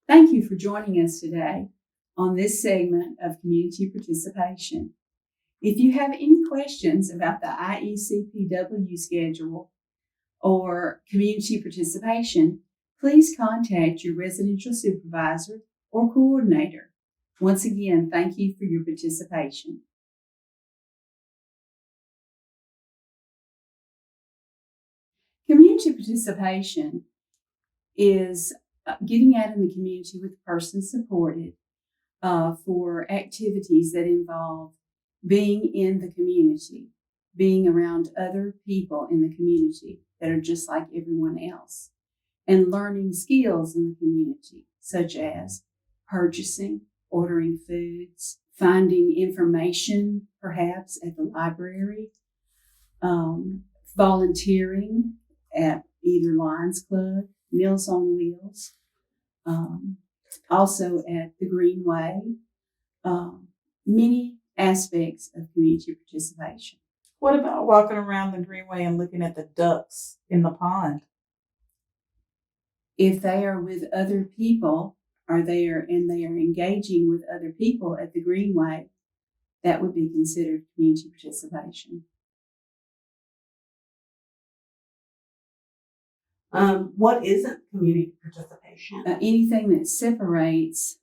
Thank you for joining us today on this segment of community participation. If you have any questions about the IECPW schedule or community participation, please contact your residential supervisor or coordinator. Once again, thank you for your participation. Community participation is getting out in the community with persons supported for activities that involve being in the community, being around other people in the community that are just like everyone else, and learning skills in the community, such as purchasing, ordering foods, finding information, perhaps at the library, volunteering at either Lions Club, Meals on Wheels, also at the Greenway, many aspects of community participation. What about walking around the Greenway and looking at the ducks in the pond? If they are with other people, they are engaging with other people at the Greenway, that would be considered community participation. What isn't community participation? Anything that separates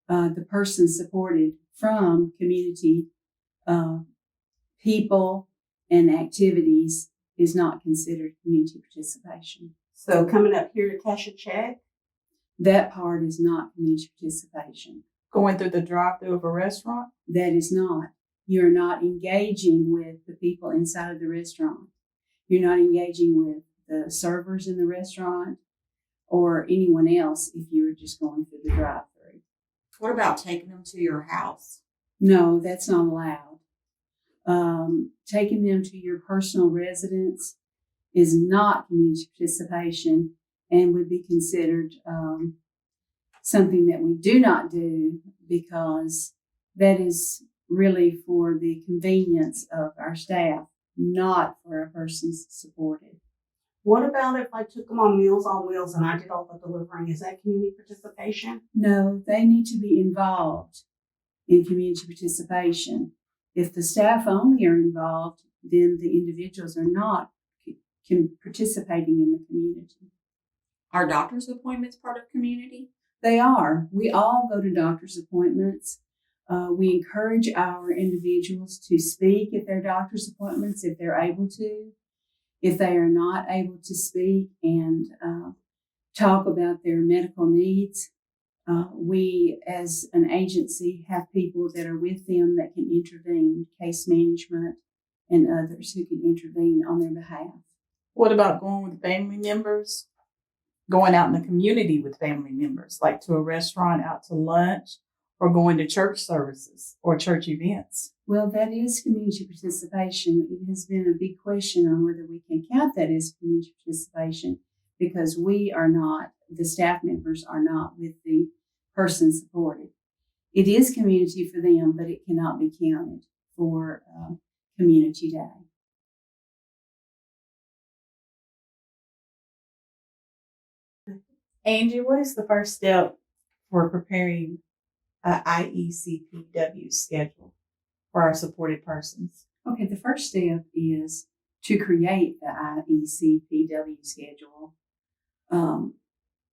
the person supported from community people and activities is not considered community participation. So coming up here to cash a check? That part is not community participation. Going through the drive-thru of a restaurant? That is not. You're not engaging with the people inside of the restaurant. You're not engaging with the servers in the restaurant or anyone else if you're just going through the drive-thru. What about taking them to your house? No, that's not allowed. Taking them to your personal residence is not community participation and would be considered something that we do not do, because that is really for the convenience of our staff, not for a person's supported. What about if I took them on Meals on Wheels and I did all the delivering? Is that community participation? No, they need to be involved in community participation. If the staff only are involved, then the individuals are not participating in the community. Are doctor's appointments part of community? They are. We all go to doctor's appointments. We encourage our individuals to speak at their doctor's appointments if they're able to. If they are not able to speak and talk about their medical needs, we as an agency have people that are with them that can intervene, case management and others who can intervene on their behalf. What about going with family members? Going out in the community with family members, like to a restaurant, out to lunch, or going to church services or church events? Well, that is community participation. It has been a big question on whether we can count that as community participation, because we are not, the staff members are not with the person supported. It is community for them, but it cannot be counted for Community Day. Angie, what is the first step for preparing an IECPW schedule for our supported persons? Okay, the first step is to create the IECPW schedule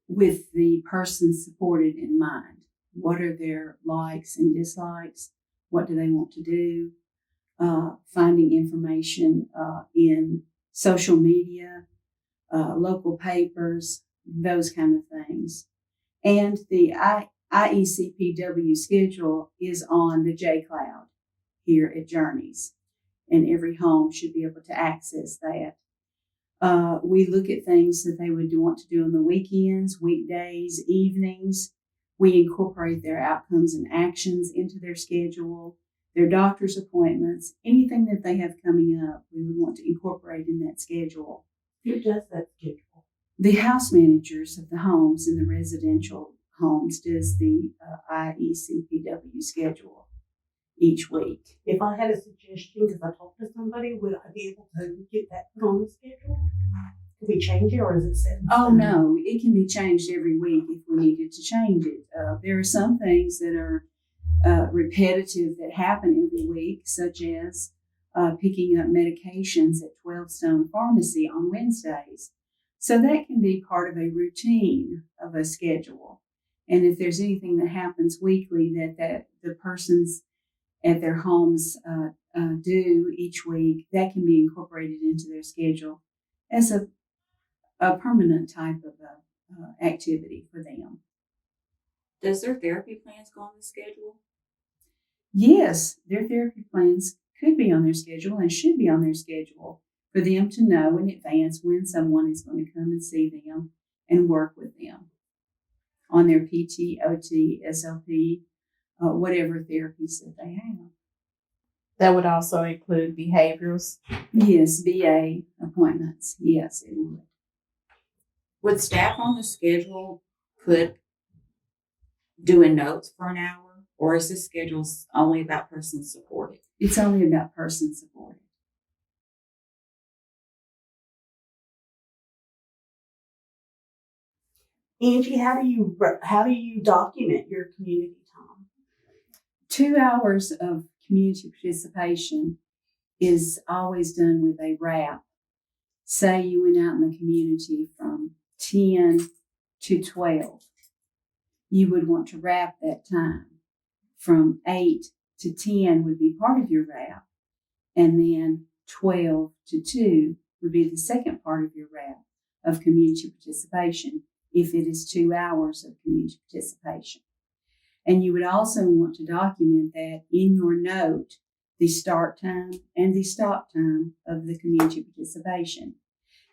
with the person supported in mind. What are their likes and dislikes? What do they want to do? Finding information in social media, local papers, those kind of things. And the IECPW schedule is on the JICL here at Journeys, and every home should be able to access that. We look at things that they would want to do on the weekends, weekdays, evenings. We incorporate their outcomes and actions into their schedule, their doctor's appointments, anything that they have coming up, we would want to incorporate in that schedule. Who does that schedule? The house managers of the homes in the residential homes does the IECPW schedule each week. If I had a suggestion, because I talked to somebody, would I be able to get that put on the schedule? Can we change it, or is it set? in Oh, stone? no, it can be changed every week if we needed to change it. There are some things that are repetitive that happen every week, such as picking up medications at 12 Stone Pharmacy on Wednesdays. So that can be part of a routine of a schedule. And if there's anything that happens weekly that the persons at their homes do each week, that can be incorporated into their schedule as a permanent type of activity for them. Does their therapy plans go on the schedule? Yes, their therapy plans could be on their schedule and should be on their schedule for them to know in advance when someone is going to come and see them and work with them on their PT, OT, SLP, whatever therapies that they have. That would also include behaviors. Yes, BA appointments. Yes, it would. Would staff on the schedule put doing notes for an hour, or is this schedule only about person supported? It's only about person supported. Angie, how do you document your community time? 2 hours of community participation is always done with a wrap. Say you went out in the community from 10 to 12. You would want to wrap that time. From 8 to 10 would be part of your wrap. And then 12 to 2 would be the second part of your wrap of community participation, if it is 2 hours of community participation. And you would also want to document that in your note, the start time and the stop time of the community participation.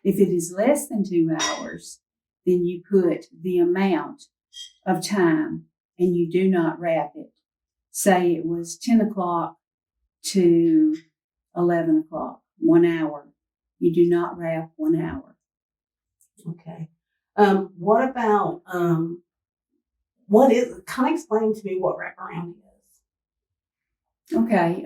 If it is less than 2 hours, then you put the amount of time and you do not wrap it. Say it was 10 o'clock to 11 o'clock, 1 hour. You do not wrap 1 hour. Okay. What about kind of explain to me what wraparound is? Okay.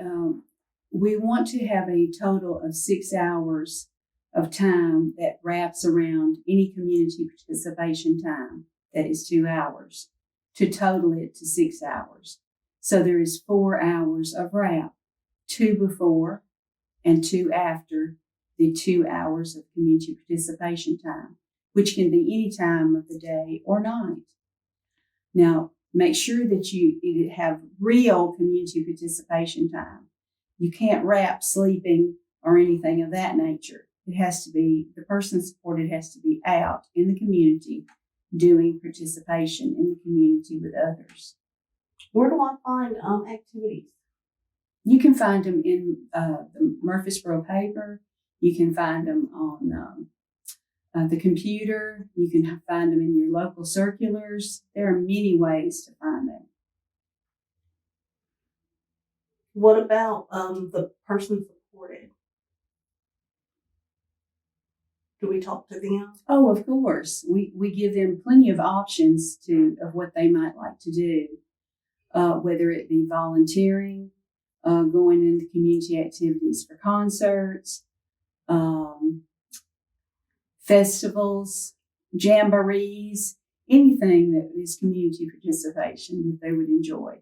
We want to have a total of 6 hours of time that wraps around any community participation time that is 2 hours to total it to 6 hours. So there is 4 hours of wrap, 2 before and 2 after the 2 hours of community participation time, which can be any time of the day or night. Now, make sure that you have real community participation time. You can't wrap sleeping or anything of that nature. It has to be, the person supported has to be out in the community doing participation in the community with others. Where do I find activities? You can find them in the Murfreesboro paper. You can find them on the computer. You can find them in your local circulars. There are many ways to find them. What about the person supported? Do we talk to them? Oh, of course. We give them plenty of options of what they might like to do, whether it be volunteering, going into community activities for concerts, festivals, jamborees, anything that is community participation that they would enjoy.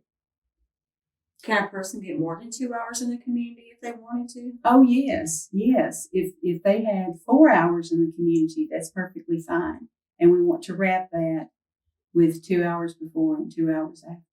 Can a person get more than 2 hours in the community if they wanted to? Oh, yes. If they had 4 hours in the community, that's perfectly fine. And we want to wrap that with 2 hours before and 2 hours after.